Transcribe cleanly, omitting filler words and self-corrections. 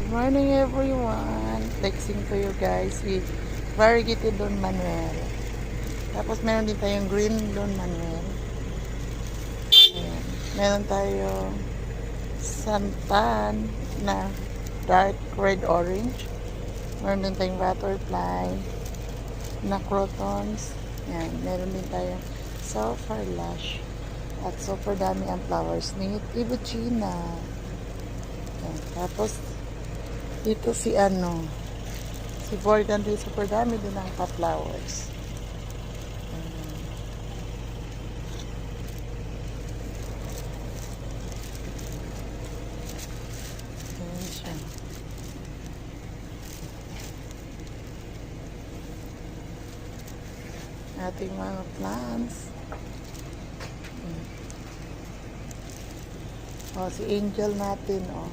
Morning everyone. Flexing to you guys with variegated Don Manuel. Tapos meron din tayong green Don Manuel. Ayan. Meron tayong santan na dark red orange. Meron din tayong butterfly na crotons. Ayan. Meron din tayong sulfur lush. At super dami ang flowers ni Ibuchina. Ayan. Tapos dito si Bordan din, super dami din ang pa-flowers. Ayan siya. Ating mga plants. O, si Angel natin, o.